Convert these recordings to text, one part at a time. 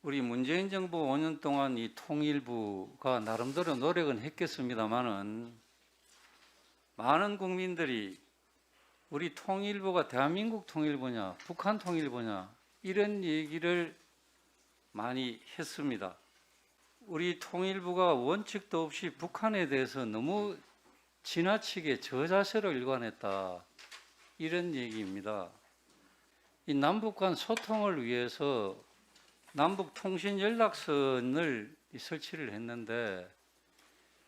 우리 문재인 정부 5년 동안 이 통일부가 나름대로 노력은 했겠습니다마는 많은 국민들이 우리 통일부가 대한민국 통일부냐, 북한 통일부냐 이런 얘기를 많이 했습니다. 우리 통일부가 원칙도 없이 북한에 대해서 너무 지나치게 저자세로 일관했다 이런 얘기입니다. 이 남북 간 소통을 위해서 남북 통신 연락선을 설치를 했는데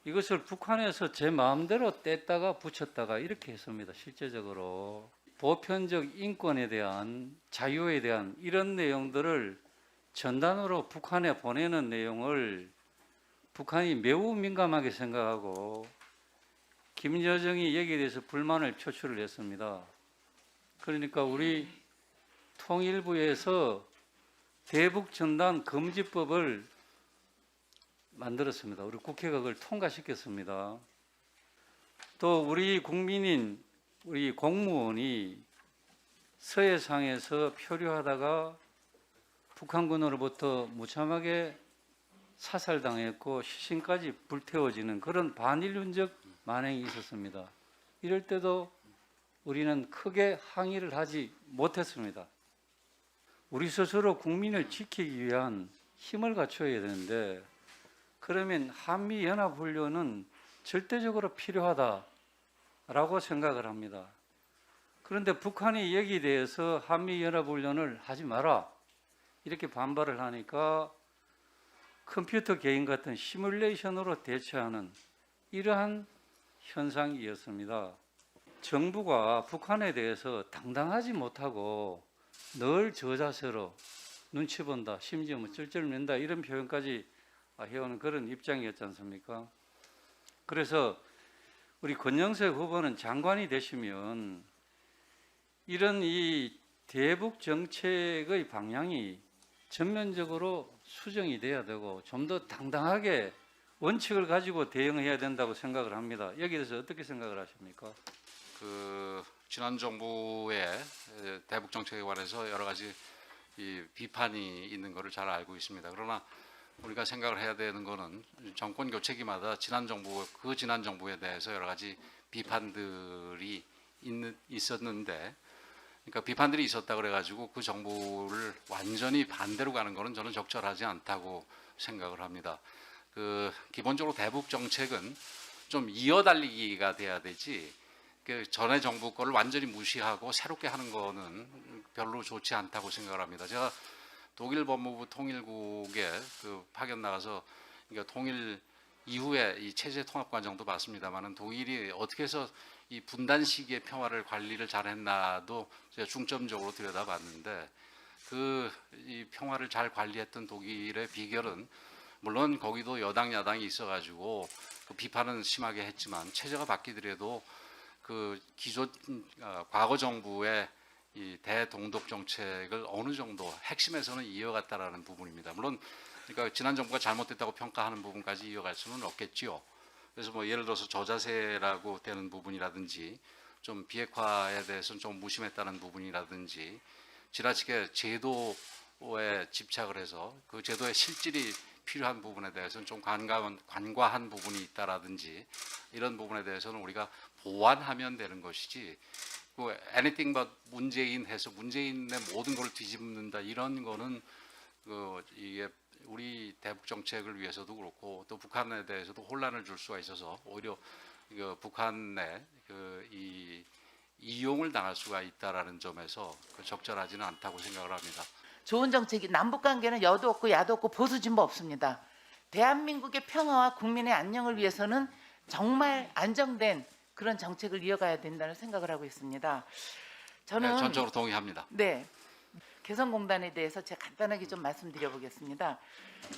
이것을 북한에서 제 마음대로 뗐다가 붙였다가 이렇게 했습니다. 실제적으로 보편적 인권에 대한 자유에 대한 이런 내용들을 전단으로 북한에 보내는 내용을 북한이 매우 민감하게 생각하고 김여정이 여기에 대해서 불만을 표출을 했습니다. 그러니까 우리 통일부에서 대북전단 금지법을 만들었습니다. 우리 국회가 그걸 통과시켰습니다. 또 우리 국민인 우리 공무원이 서해상에서 표류하다가 북한군으로부터 무참하게 사살당했고 시신까지 불태워지는 그런 반인륜적 만행이 있었습니다. 이럴 때도 우리는 크게 항의를 하지 못했습니다. 우리 스스로 국민을 지키기 위한 힘을 갖춰야 되는데 그러면 한미연합훈련은 절대적으로 필요하다라고 생각을 합니다. 그런데 북한이 여기에 대해서 한미연합훈련을 하지 마라 이렇게 반발을 하니까 컴퓨터 게임 같은 시뮬레이션으로 대처하는 이러한 현상이었습니다. 정부가 북한에 대해서 당당하지 못하고 늘 저자세로 눈치 본다, 심지어 뭐 쩔쩔맨다 이런 표현까지 해오는 그런 입장이었지 않습니까? 그래서 우리 권영세 후보는 장관이 되시면 이런 이 대북 정책의 방향이 전면적으로 수정이 돼야 되고 좀 더 당당하게 원칙을 가지고 대응해야 된다고 생각을 합니다. 여기에 대해서 어떻게 생각을 하십니까? 지난 정부의 대북 정책에 관해서 여러 가지 이 비판이 있는 것을 잘 알고 있습니다. 그러나 우리가 생각을 해야 되는 것은 정권 교체기마다 지난 정부에 대해서 여러 가지 비판들이 있었는데, 그러니까 비판들이 있었다 그래가지고 그 정부를 완전히 반대로 가는 것은 저는 적절하지 않다고 생각을 합니다. 기본적으로 대북 정책은 좀 이어달리기가 돼야 되지. 그 전에 정부 거를 완전히 무시하고 새롭게 하는 거는 별로 좋지 않다고 생각을 합니다. 제가 독일 법무부 통일국에 파견 나가서 그러니까 통일 이후에 이 체제 통합 과정도 봤습니다만은 독일이 어떻게 해서 이 분단 시기의 평화를 관리를 잘했나도 제가 중점적으로 들여다봤는데 이 평화를 잘 관리했던 독일의 비결은 물론 거기도 여당 야당이 있어가지고 비판은 심하게 했지만 체제가 바뀌더라도 과거 정부의 이 대동독 정책을 어느 정도 핵심에서는 이어갔다라는 부분입니다. 물론 그러니까 지난 정부가 잘못됐다고 평가하는 부분까지 이어갈 수는 없겠지요. 그래서 뭐 예를 들어서 저자세라고 되는 부분이라든지 좀 비핵화에 대해서는 좀 무심했다는 부분이라든지 지나치게 제도에 집착을 해서 그 제도의 실질이 필요한 부분에 대해서는 좀 관과한 부분이 있다라든지 이런 부분에 대해서는 우리가 보완하면 되는 것이지 anything but 문재인 해서 문재인의 모든 걸 뒤집는다 이런 거는 이게 우리 대북 정책을 위해서도 그렇고 또 북한에 대해서도 혼란을 줄 수가 있어서 오히려 북한의 이 이용을 당할 수가 있다라는 점에서 적절하지는 않다고 생각을 합니다. 좋은 정책이 남북 관계는 여도 없고 야도 없고 보수 진보 없습니다. 대한민국의 평화와 국민의 안녕을 위해서는 정말 안정된 그런 정책을 이어가야 된다는 생각을 하고 있습니다. 저는 네, 전적으로 동의합니다. 네, 개성공단에 대해서 제가 간단하게 좀 말씀드려 보겠습니다.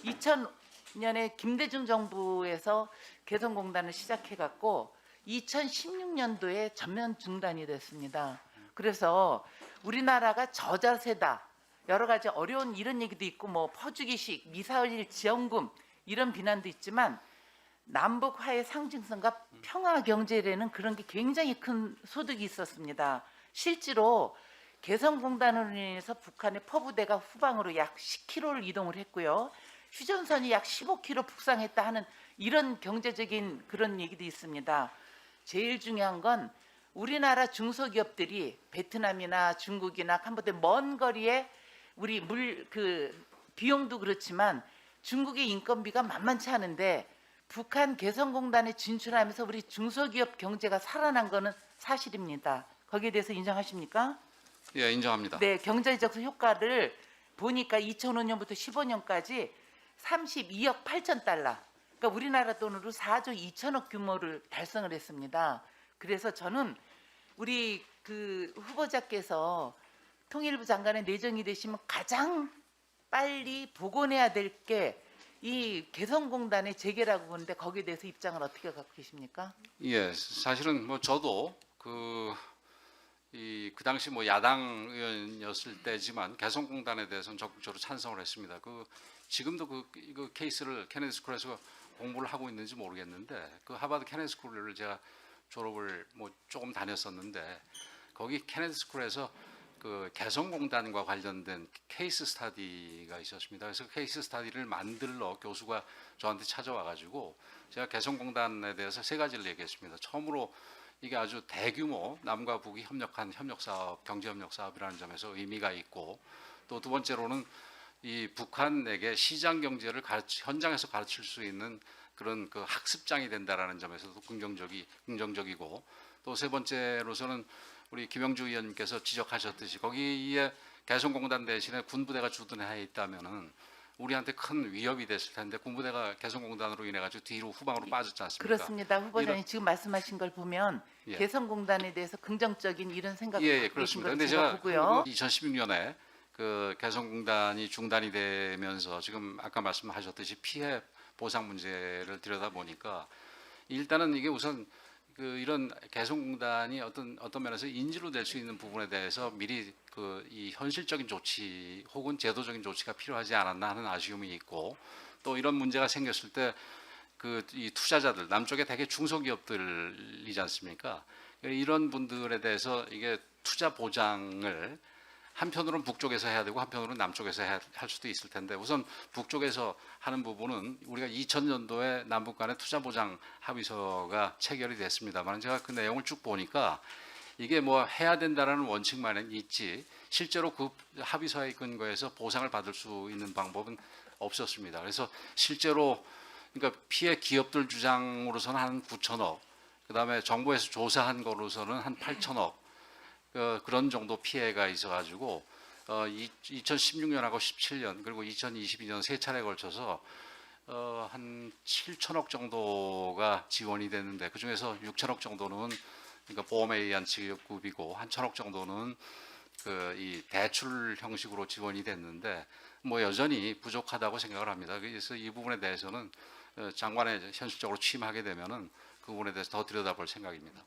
2000년에 김대중 정부에서 개성공단을 시작해갖고 2016년도에 전면 중단이 됐습니다. 그래서 우리나라가 저자세다. 여러 가지 어려운 이런 얘기도 있고 뭐 퍼주기식, 미사일 지원금 이런 비난도 있지만 남북 화해 상징성과 평화 경제라는 그런 게 굉장히 큰 소득이 있었습니다. 실제로 개성공단으로 인해서 북한의 포부대가 후방으로 약 10km를 이동을 했고요. 휴전선이 약 15km 북상했다 하는 이런 경제적인 그런 얘기도 있습니다. 제일 중요한 건 우리나라 중소기업들이 베트남이나 중국이나 캄보디아 먼 거리에 우리 비용도 그렇지만 중국의 인건비가 만만치 않은데 북한 개성공단에 진출하면서 우리 중소기업 경제가 살아난 거는 사실입니다. 거기에 대해서 인정하십니까? 예, 인정합니다. 네, 경제적 효과를 보니까 2005년부터 15년까지 32억 8천 달러. 그러니까 우리나라 돈으로 4조 2천억 규모를 달성을 했습니다. 그래서 저는 우리 후보자께서 통일부 장관에 내정이 되시면 가장 빨리 복원해야 될 게 이 개성공단의 재개라고 보는데 거기에 대해서 입장을 어떻게 갖고 계십니까? 예, 사실은 뭐 저도 그 당시 뭐 야당 의원이었을 때지만 개성공단에 대해서는 적극적으로 찬성을 했습니다. 지금도 그 케이스를 케네디 스쿨에서 공부를 하고 있는지 모르겠는데 그 하버드 케네디 스쿨을 제가 졸업을 뭐 조금 다녔었는데 거기 케네디 스쿨에서 그 개성공단과 관련된 케이스 스타디가 있었습니다. 그래서 케이스 스타디를 만들러 교수가 저한테 찾아와 가지고 제가 개성공단에 대해서 세 가지를 얘기했습니다. 처음으로 이게 아주 대규모 남과 북이 협력한 협력사업, 경제협력사업이라는 점에서 의미가 있고 또 두 번째로는 이 북한에게 시장 경제를 현장에서 가르칠 수 있는 그런 그 학습장이 된다라는 점에서도 긍정적이고 또 세 번째로서는 우리 김영주 의원님께서 지적하셨듯이 거기에 개성공단 대신에 군부대가 주둔해 있다면은 우리한테 큰 위협이 됐을 텐데 군부대가 개성공단으로 인해 가지고 뒤로 후방으로 빠졌지 않습니까? 그렇습니다. 후보자님 지금 말씀하신 걸 보면 예. 개성공단에 대해서 긍정적인 이런 생각을 예, 갖고 계신 그렇습니다. 걸 근데 제가 제가 보고요. 2016년에 그 개성공단이 중단이 되면서 지금 아까 말씀하셨듯이 피해 보상 문제를 들여다 보니까 일단은 이게 우선 이런 개성공단이 어떤 면에서 인지로 될 수 있는 부분에 대해서 미리 이 현실적인 조치 혹은 제도적인 조치가 필요하지 않았나 하는 아쉬움이 있고 또 이런 문제가 생겼을 때 이 투자자들 남쪽에 대개 중소기업들이지 않습니까? 이런 분들에 대해서 이게 투자 보장을 한편으로는 북쪽에서 해야 되고 한편으로는 남쪽에서 할 수도 있을 텐데 우선 북쪽에서 하는 부분은 우리가 2000년도에 남북 간의 투자 보장 합의서가 체결이 됐습니다만 제가 그 내용을 쭉 보니까 이게 뭐 해야 된다라는 원칙만 있지 실제로 그 합의서에 근거해서 보상을 받을 수 있는 방법은 없었습니다. 그래서 실제로 그러니까 피해 기업들 주장으로서는 한 9천억, 그다음에 정부에서 조사한 거로서는 한 8천억 그런 정도 피해가 있어가지고 2016년하고 17년 그리고 2022년 세 차례에 걸쳐서 한 7천억 정도가 지원이 됐는데 그 중에서 6천억 정도는 그러니까 보험에 의한 지급이고 한 1천억 정도는 이 대출 형식으로 지원이 됐는데 뭐 여전히 부족하다고 생각을 합니다. 그래서 이 부분에 대해서는 장관에 현실적으로 취임하게 되면은 그 부분에 대해서 더 들여다볼 생각입니다.